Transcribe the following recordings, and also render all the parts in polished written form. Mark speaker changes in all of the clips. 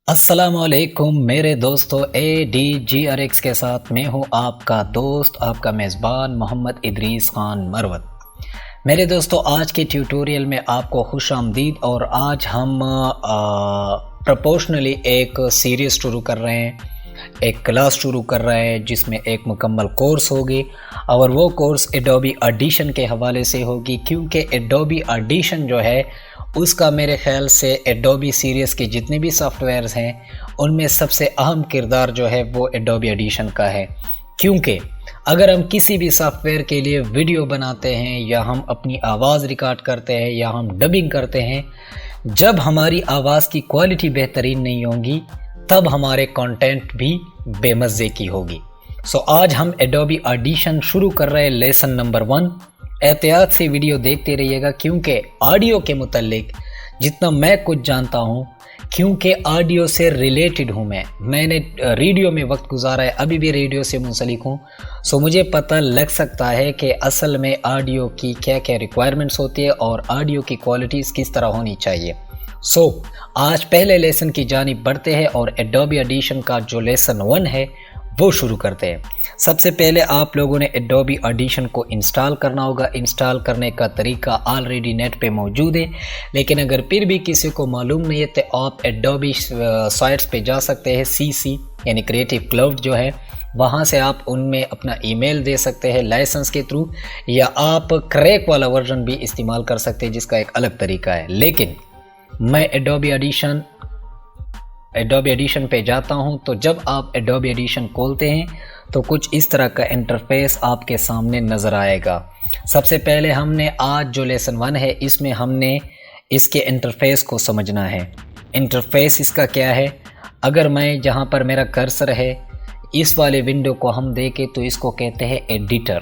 Speaker 1: السلام علیکم میرے دوستو، ADGRX کے ساتھ میں ہوں آپ کا دوست، آپ کا میزبان محمد ادریس خان مروت۔ میرے دوستو، آج کے ٹیوٹوریل میں آپ کو خوش آمدید۔ اور آج ہم پروپورشنلی ایک سیریز شروع کر رہے ہیں، ایک کلاس شروع کر رہے ہیں جس میں ایک مکمل کورس ہوگی، اور وہ کورس ایڈوبی آڈیشن کے حوالے سے ہوگی، کیونکہ ایڈوبی آڈیشن جو ہے اس کا میرے خیال سے ایڈوبی سیریز کے جتنے بھی سافٹ ویئرز ہیں ان میں سب سے اہم کردار جو ہے وہ ایڈوبی آڈیشن کا ہے۔ کیونکہ اگر ہم کسی بھی سافٹ ویئر کے لیے ویڈیو بناتے ہیں یا ہم اپنی آواز ریکارڈ کرتے ہیں یا ہم ڈبنگ کرتے ہیں، جب ہماری آواز کی کوالٹی بہترین نہیں ہوگی تب ہمارے کنٹینٹ بھی بے مزے کی ہوگی۔ آج ہم ایڈوبی آڈیشن شروع کر رہے ہیں، لیسن نمبر 1۔ احتیاط سے ویڈیو دیکھتے رہیے گا، کیونکہ آڈیو کے متعلق جتنا میں کچھ جانتا ہوں، کیونکہ آڈیو سے ریلیٹڈ ہوں، میں نے ریڈیو میں وقت گزارا ہے، ابھی بھی ریڈیو سے منسلک ہوں، مجھے پتہ لگ سکتا ہے کہ اصل میں آڈیو کی کیا کیا ریکوائرمنٹس ہوتی ہے اور آڈیو کی کوالٹیز کس طرح ہونی چاہیے۔ آج پہلے لیسن کی جانب بڑھتے ہیں اور ایڈوبی آڈیشن کا جو لیسن 1 ہے وہ شروع کرتے ہیں۔ سب سے پہلے آپ لوگوں نے ایڈوبی آڈیشن کو انسٹال کرنا ہوگا۔ انسٹال کرنے کا طریقہ آلریڈی نیٹ پہ موجود ہے، لیکن اگر پھر بھی کسی کو معلوم نہیں ہے تو آپ ایڈوبی سائٹس پہ جا سکتے ہیں، CC یعنی کریٹو کلاؤڈ جو ہے، وہاں سے آپ ان میں اپنا ای میل دے سکتے ہیں لائسنس کے تھرو، یا آپ کریک والا ورژن بھی استعمال کر سکتے ہیں جس کا ایک الگ طریقہ ہے۔ لیکن میں ایڈوبی ایڈیشن پہ جاتا ہوں، تو جب آپ ایڈوبی ایڈیشن کھولتے ہیں تو کچھ اس طرح کا انٹرفیس آپ کے سامنے نظر آئے گا۔ سب سے پہلے ہم نے آج جو لیسن 1 ہے اس میں ہم نے اس کے انٹرفیس کو سمجھنا ہے۔ انٹرفیس اس کا کیا ہے؟ اگر میں جہاں پر میرا کرسر ہے اس والے ونڈو کو ہم دیکھیں تو اس کو کہتے ہیں ایڈیٹر۔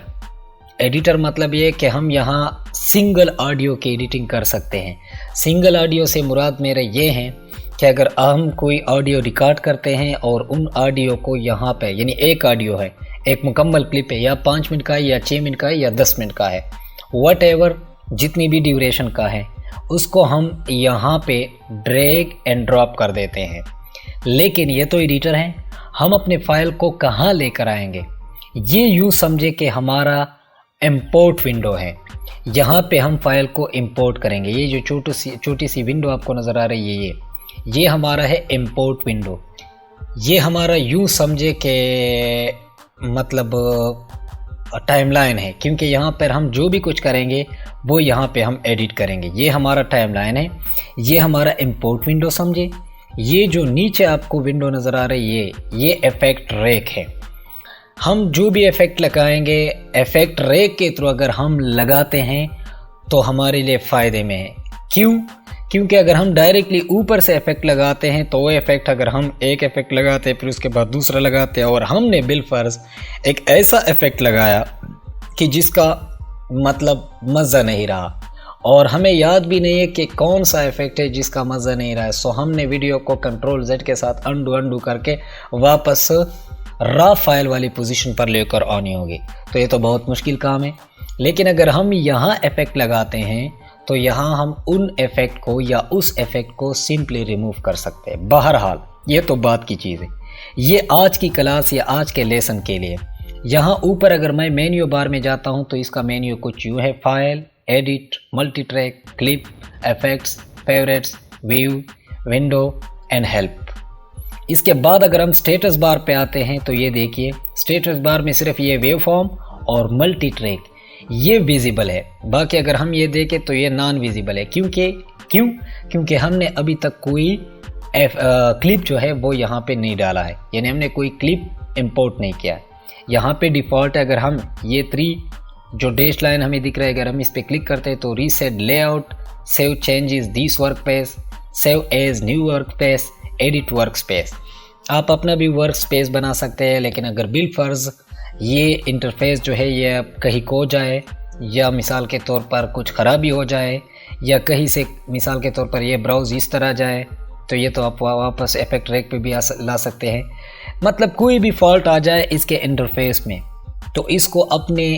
Speaker 1: ایڈیٹر مطلب یہ کہ ہم یہاں سنگل آڈیو کی ایڈیٹنگ کر سکتے ہیں۔ سنگل آڈیو سے مراد میرا یہ ہے کہ اگر ہم کوئی آڈیو ریکارڈ کرتے ہیں اور ان آڈیو کو یہاں پہ، یعنی ایک آڈیو ہے، ایک مکمل کلپ ہے، یا 5 منٹ کا ہے یا 6 منٹ کا ہے یا 10 منٹ کا ہے، واٹ ایور جتنی بھی ڈیوریشن کا ہے، اس کو ہم یہاں پہ ڈریگ اینڈ ڈراپ کر دیتے ہیں۔ لیکن یہ تو ایڈیٹر ہیں، ہم اپنے فائل کو کہاں لے کر آئیں گے؟ یہ یوں سمجھے کہ ہمارا امپورٹ ونڈو ہے، یہاں پہ ہم فائل کو امپورٹ کریں گے۔ یہ جو چھوٹی سی ونڈو آپ کو نظر آ رہی ہے، یہ ہمارا ہے امپورٹ ونڈو۔ یہ ہمارا یوں سمجھے کہ مطلب ٹائم لائن ہے، کیونکہ یہاں پر ہم جو بھی کچھ کریں گے وہ یہاں پہ ہم ایڈٹ کریں گے۔ یہ ہمارا ٹائم لائن ہے، یہ ہمارا امپورٹ ونڈو سمجھے۔ یہ جو نیچے آپ کو ونڈو نظر آ رہی ہے یہ ایفیکٹ ریک ہے۔ ہم جو بھی ایفیکٹ لگائیں گے ایفیکٹ ریک کے تھرو اگر ہم لگاتے ہیں تو ہمارے لیے فائدے میں ہے۔ کیونکہ اگر ہم ڈائریکٹلی اوپر سے ایفیکٹ لگاتے ہیں تو وہ ایفیکٹ، اگر ہم ایک ایفیکٹ لگاتے ہیں پھر اس کے بعد دوسرا لگاتے ہیں، اور ہم نے بالفرض ایک ایسا ایفیکٹ لگایا کہ جس کا مطلب مزہ نہیں رہا اور ہمیں یاد بھی نہیں ہے کہ کون سا ایفیکٹ ہے جس کا مزہ نہیں رہا ہے، ہم نے ویڈیو کو Ctrl+Z کے ساتھ انڈو کر کے واپس را فائل والی پوزیشن پر لے کر آنی ہوگی، تو یہ تو بہت مشکل کام ہے۔ لیکن اگر ہم یہاں ایفیکٹ لگاتے ہیں تو یہاں ہم ان ایفیکٹ کو یا اس ایفیکٹ کو سمپلی ریموو کر سکتے ہیں۔ بہرحال یہ تو بات کی چیز ہے، یہ آج کی کلاس یا آج کے لیسن کے لیے۔ یہاں اوپر اگر میں مینیو بار میں جاتا ہوں تو اس کا مینیو کچھ یوں ہے: file, edit, multi track, clip, effects, favourites, view, window and help. اس کے بعد اگر ہم سٹیٹس بار پہ آتے ہیں تو یہ دیکھیے، سٹیٹس بار میں صرف یہ ویو فارم اور ملٹی ٹریک یہ ویزیبل ہے، باقی اگر ہم یہ دیکھیں تو یہ نان ویزیبل ہے۔ کیونکہ ہم نے ابھی تک کوئی کلپ جو ہے وہ یہاں پہ نہیں ڈالا ہے، یعنی ہم نے کوئی کلپ امپورٹ نہیں کیا ہے۔ یہاں پہ ڈیفالٹ ہے، اگر ہم یہ 3 جو ڈیش لائن ہمیں دکھ رہا ہے اگر ہم اس پہ کلک کرتے ہیں تو reset layout, save changes this workspace, save as new workspace, edit workspace, آپ اپنا بھی ورک اسپیس بنا سکتے ہیں۔ لیکن اگر بالفرض یہ انٹرفیس جو ہے یہ کہیں کھو جائے یا مثال کے طور پر کچھ خرابی ہو جائے یا کہیں سے مثال کے طور پر یہ براؤز اس طرح جائے تو یہ تو آپ واپس ایفیکٹ ریک پہ بھی لا سکتے ہیں۔ مطلب کوئی بھی فالٹ آ جائے اس کے انٹرفیس میں تو اس کو اپنے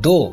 Speaker 1: 2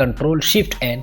Speaker 1: Ctrl+Shift+N।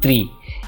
Speaker 1: 3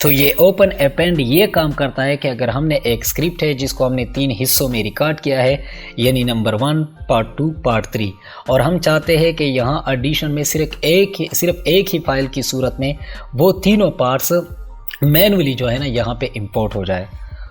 Speaker 1: تو یہ اوپن اپینڈ یہ کام کرتا ہے کہ اگر ہم نے ایک اسکرپٹ ہے جس کو ہم نے 3 حصوں میں ریکارڈ کیا ہے، یعنی نمبر 1، پارٹ 2، پارٹ 3، اور ہم چاہتے ہیں کہ یہاں ایڈیشن میں صرف ایک ہی فائل کی صورت میں وہ تینوں پارٹس مینولی جو ہے نا یہاں پہ امپورٹ ہو جائے،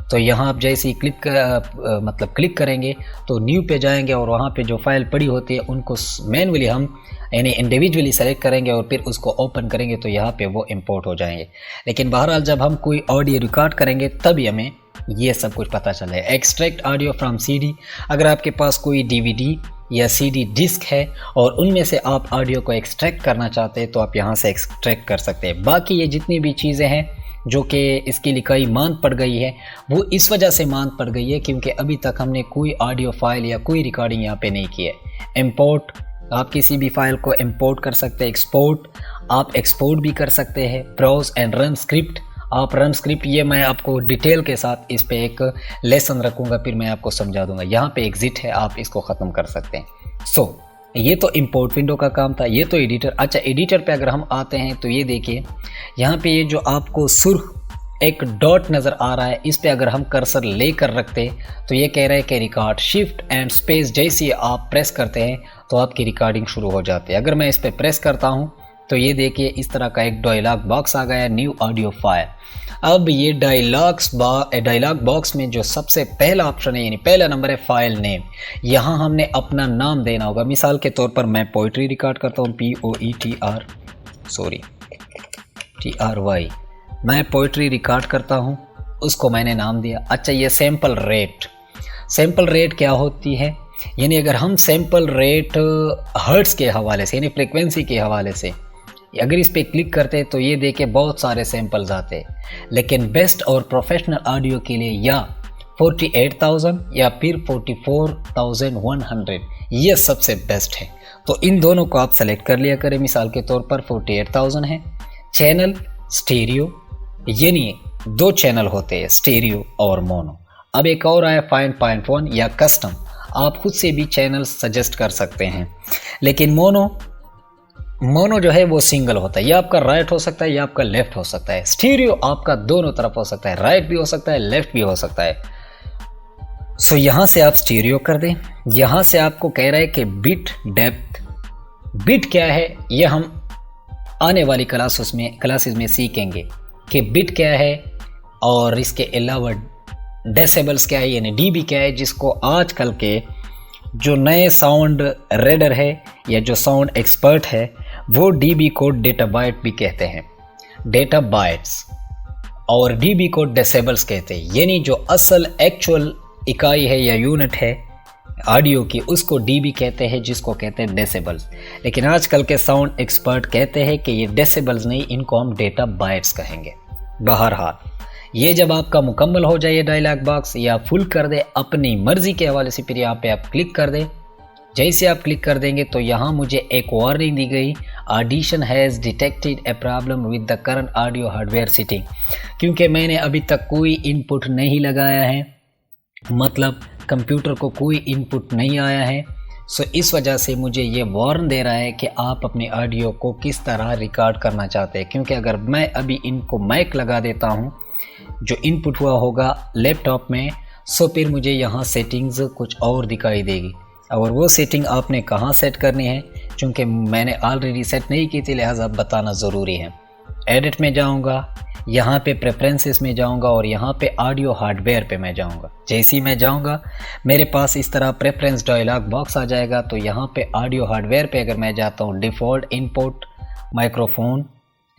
Speaker 1: تو یہاں آپ جیسے ہی کلک کریں گے تو نیو پہ جائیں گے اور وہاں پہ جو فائل پڑی ہوتی ہے ان کو مینولی ہم یعنی انڈیویجولی سلیکٹ کریں گے اور پھر اس کو اوپن کریں گے تو یہاں پہ وہ امپورٹ ہو جائیں گے۔ لیکن بہرحال جب ہم کوئی آڈیو ریکارڈ کریں گے تبھی ہمیں یہ سب کچھ پتہ چلے۔ Extract audio from C D, اگر آپ کے پاس کوئی ڈی وی ڈی یا سی ڈی ڈسک ہے اور ان میں سے آپ آڈیو کو ایکسٹریکٹ کرنا چاہتے ہیں تو آپ یہاں سے ایکسٹریکٹ کر سکتے ہیں۔ باقی یہ جتنی بھی چیزیں ہیں جو کہ اس کی لکھائی ماند پڑ گئی ہے وہ اس وجہ سے ماند پڑ گئی ہے کیونکہ ابھی تک ہم نے کوئی آڈیو فائل یا کوئی ریکارڈنگ یہاں پہ نہیں کی ہے۔ امپورٹ، آپ کسی بھی فائل کو امپورٹ کر سکتے ہیں۔ ایکسپورٹ، آپ ایکسپورٹ بھی کر سکتے ہیں۔ براؤز اینڈ رن اسکرپٹ، آپ رن اسکرپٹ، یہ میں آپ کو ڈیٹیل کے ساتھ اس پہ ایک لیسن رکھوں گا، پھر میں آپ کو سمجھا دوں گا۔ یہاں پہ ایگزٹ ہے، آپ اس کو ختم کر سکتے ہیں۔ یہ تو امپورٹ ونڈو کا کام تھا، یہ تو ایڈیٹر۔ اچھا، ایڈیٹر پہ اگر ہم آتے ہیں تو یہ دیکھیے یہاں پہ یہ جو آپ کو سرخ ایک ڈاٹ نظر آ رہا ہے، اس پہ اگر ہم کرسر لے کر رکھتے تو یہ کہہ رہا ہے کہ ریکارڈ، شفٹ اینڈ اسپیس جیسے آپ پریس کرتے ہیں تو آپ کی ریکارڈنگ شروع ہو جاتی ہے۔ اگر میں اس پہ پریس کرتا ہوں تو یہ دیکھیے اس طرح کا ایک ڈائلاگ باکس آ گیا، نیو آڈیو فائل۔ اب یہ ڈائلاگ باکس میں جو سب سے پہلا آپشن ہے یعنی پہلا نمبر ہے فائل نیم، یہاں ہم نے اپنا نام دینا ہوگا۔ مثال کے طور پر میں پوئٹری ریکارڈ کرتا ہوں، POETRY، میں پوئٹری ریکارڈ کرتا ہوں، اس کو میں نے نام دیا۔ اچھا، یہ سیمپل ریٹ کیا ہوتی ہے؟ یعنی اگر ہم سیمپل ریٹ ہرٹز کے حوالے سے یعنی فریکوینسی کے حوالے سے اگر اس پہ کلک کرتے تو یہ دیکھیں بہت سارے سیمپلز آتے، لیکن بیسٹ اور پروفیشنل آڈیو کے لیے یا 48,000 یا پھر 44,100 یہ سب سے بیسٹ ہے، تو ان دونوں کو آپ سلیکٹ کر لیا کریں۔ مثال کے طور پر 48,000 ہے۔ چینل اسٹیریو، یعنی 2 چینل ہوتے ہیں، اسٹیریو اور مونو۔ اب ایک اور آیا 5.1 یا کسٹم، آپ خود سے بھی چینل سجیسٹ کر سکتے ہیں، لیکن مونو جو ہے وہ سنگل ہوتا ہے، یا آپ کا رائٹ ہو سکتا ہے یا آپ کا لیفٹ ہو سکتا ہے۔ اسٹیریو آپ کا دونوں طرف ہو سکتا ہے، رائٹ بھی ہو سکتا ہے، لیفٹ بھی ہو سکتا ہے۔ یہاں سے آپ اسٹیریو کر دیں۔ یہاں سے آپ کو کہہ رہا ہے کہ بٹ ڈیپتھ، بٹ کیا ہے یہ ہم آنے والی کلاسز میں سیکھیں گے کہ بٹ کیا ہے، اور اس کے علاوہ ڈیسیبلز کیا ہے یعنی ڈی بی کیا ہے، جس کو آج کل کے جو نئے ساؤنڈ ریڈر ہے یا جو ساؤنڈ ایکسپرٹ ہے وہ ڈی بی کو ڈیٹا بائٹ بھی کہتے ہیں، ڈیٹا بائٹس، اور ڈی بی کو ڈیسیبلز کہتے ہیں، یعنی جو اصل ایکچول اکائی ہے یا یونٹ ہے آڈیو کی اس کو ڈی بی کہتے ہیں، جس کو کہتے ہیں ڈیسیبلز، لیکن آج کل کے ساؤنڈ ایکسپرٹ کہتے ہیں کہ یہ ڈیسیبلز نہیں، ان کو ہم ڈیٹا بائٹس کہیں گے۔ بہرحال یہ جب آپ کا مکمل ہو جائے ڈائلاگ باکس یا فل کر دے اپنی مرضی کے حوالے سے، پھر یہاں پہ آپ کلک کر دیں۔ جیسے آپ کلک کر دیں گے تو یہاں مجھے ایک وارننگ دی گئی، Audition has detected a problem with the current audio hardware setting, کیونکہ میں نے ابھی تک کوئی ان پٹ نہیں لگایا ہے، مطلب کمپیوٹر کو کوئی ان پٹ نہیں آیا ہے، اس وجہ سے مجھے یہ وارن دے رہا ہے کہ آپ اپنے آڈیو کو کس طرح ریکارڈ کرنا چاہتے ہیں، کیونکہ اگر میں ابھی ان کو مائک لگا دیتا ہوں جو ان پٹ ہوا ہوگا لیپ ٹاپ میں، پھر مجھے یہاں سیٹنگز کچھ اور دکھائی دے گی، اور وہ سیٹنگ آپ نے کہاں سیٹ کرنی ہے، چونکہ میں نے آلریڈی سیٹ نہیں کی تھی لہٰذا بتانا ضروری ہے۔ ایڈٹ میں جاؤں گا، یہاں پہ پریفرنسز میں جاؤں گا اور یہاں پہ آڈیو ہارڈ ویئر پہ میں جاؤں گا۔ جیسے ہی میں جاؤں گا میرے پاس اس طرح پریفرنس ڈائلاگ باکس آ جائے گا، تو یہاں پہ آڈیو ہارڈ ویئر پہ اگر میں جاتا ہوں، default input microphone,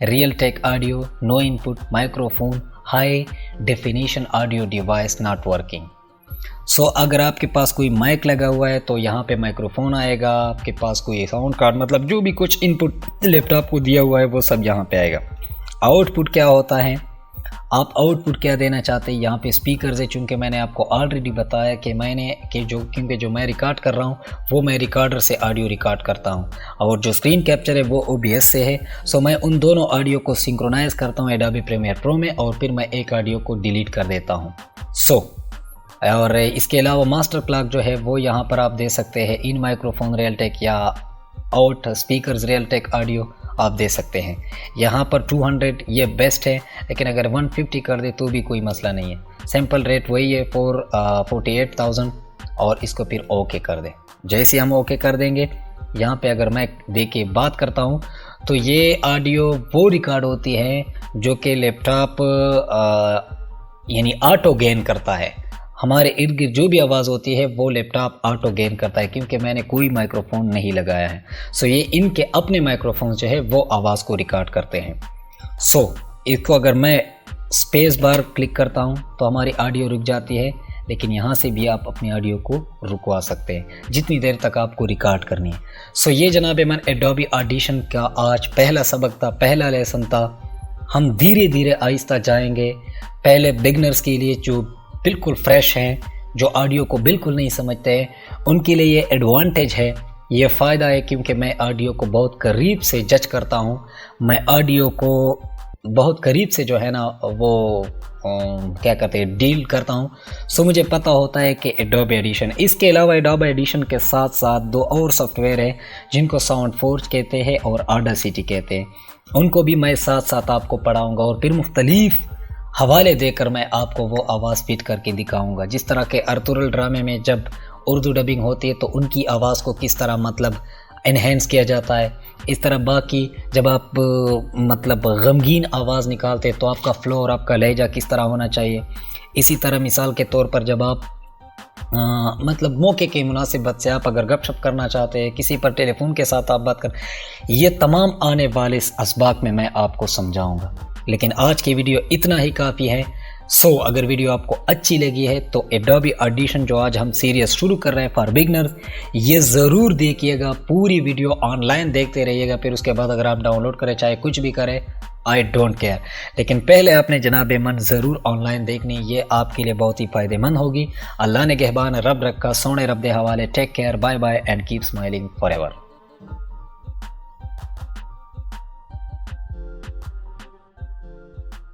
Speaker 1: Realtek audio, no input microphone, high definition audio device not working. اگر آپ کے پاس کوئی مائک لگا ہوا ہے تو یہاں پہ مائکروفون آئے گا، آپ کے پاس کوئی ساؤنڈ کارڈ مطلب جو بھی کچھ ان پٹ لیپ ٹاپ کو دیا ہوا ہے وہ سب یہاں پہ آئے گا۔ آؤٹ پٹ کیا ہوتا ہے، آپ آؤٹ پٹ کیا دینا چاہتے ہیں، یہاں پہ اسپیکرز ہے، چونکہ میں نے آپ کو آلریڈی بتایا کہ کیونکہ جو میں ریکارڈ کر رہا ہوں وہ میں ریکارڈر سے آڈیو ریکارڈ کرتا ہوں، اور جو اسکرین کیپچر ہے وہ OBS سے ہے، میں ان دونوں آڈیو کو سنکرونائز کرتا ہوں ایڈوبی پریمیئر پرو میں، اور پھر میں ایک آڈیو کو ڈیلیٹ کر دیتا ہوں۔ اور اس کے علاوہ ماسٹر کلاک جو ہے وہ یہاں پر آپ دے سکتے ہیں، ان مائکروفون ریئل ٹیک یا آؤٹ اسپیکرز ریئل ٹیک آڈیو آپ دے سکتے ہیں. یہاں پر 200 یہ بیسٹ ہے, لیکن اگر 150 کر دے تو بھی کوئی مسئلہ نہیں ہے. سیمپل ریٹ وہی ہے 48,000 اور اس کو پھر اوکے کر دیں. جیسے ہم اوکے کر دیں گے, یہاں پہ اگر میں دیکھ کے بات کرتا ہوں تو یہ آڈیو وہ ریکارڈ ہوتی ہے جو کہ لیپ ٹاپ یعنی آٹو گین کرتا ہے. ہمارے ارد گرد جو بھی آواز ہوتی ہے وہ لیپ ٹاپ آٹو گین کرتا ہے, کیونکہ میں نے کوئی مائکرو فون نہیں لگایا ہے. سو یہ ان کے اپنے مائکرو فون جو ہے وہ آواز کو ریکارڈ کرتے ہیں. سو اس کو اگر میں اسپیس بار کلک کرتا ہوں تو ہماری آڈیو رک جاتی ہے, لیکن یہاں سے بھی آپ اپنی آڈیو کو رکوا سکتے ہیں جتنی دیر تک آپ کو ریکارڈ کرنی ہے. سو یہ جناب من ایڈوبی آڈیشن کا آج پہلا سبق تھا, پہلا لیسن تھا. ہم دھیرے دھیرے آہستہ جائیں گے. پہلے بگنرز کے لیے جو بالکل فریش ہیں, جو آڈیو کو بالکل نہیں سمجھتے ہیں, ان کے لیے یہ ایڈوانٹیج ہے, یہ فائدہ ہے, کیونکہ میں آڈیو کو بہت قریب سے جج کرتا ہوں. میں آڈیو کو بہت قریب سے جو ہے نا وہ کیا کہتے ہیں ڈیل کرتا ہوں. سو مجھے پتہ ہوتا ہے کہ ایڈوبی ایڈیشن, اس کے علاوہ ایڈوبی ایڈیشن کے ساتھ ساتھ 2 اور سافٹ ویئر ہیں جن کو ساؤنڈ فورج کہتے ہیں اور آڈاسٹی کہتے ہیں. ان کو بھی میں ساتھ ساتھ آپ کو پڑھاؤں گا اور پھر مختلف حوالے دے کر میں آپ کو وہ آواز فٹ کر کے دکھاؤں گا. جس طرح کہ ارطغرل ڈرامے میں جب اردو ڈبنگ ہوتی ہے تو ان کی آواز کو کس طرح مطلب انہینس کیا جاتا ہے, اس طرح باقی جب آپ مطلب غمگین آواز نکالتے تو آپ کا فلو اور آپ کا لہجہ کس طرح ہونا چاہیے. اسی طرح مثال کے طور پر جب آپ مطلب موقع کے مناسبت سے آپ اگر گپ شپ کرنا چاہتے ہیں, کسی پر ٹیلی فون کے ساتھ آپ بات کر, یہ تمام آنے والے اسباق میں آپ کو سمجھاؤں گا. لیکن آج کی ویڈیو اتنا ہی کافی ہے. سو اگر ویڈیو آپ کو اچھی لگی ہے تو ایڈوبی آڈیشن جو آج ہم سیریز شروع کر رہے ہیں فار بگنرز, یہ ضرور دیکھیے گا. پوری ویڈیو آن لائن دیکھتے رہیے گا. پھر اس کے بعد اگر آپ ڈاؤن لوڈ کریں چاہے کچھ بھی کریں, آئی ڈونٹ کیئر, لیکن پہلے آپ نے جناب من ضرور آن لائن دیکھنی. یہ آپ کے لیے بہت ہی فائدہ مند ہوگی. اللہ نے گہبان رب رکھا, سونے رب دے حوالے. Take care, bye bye and keep smiling for ever.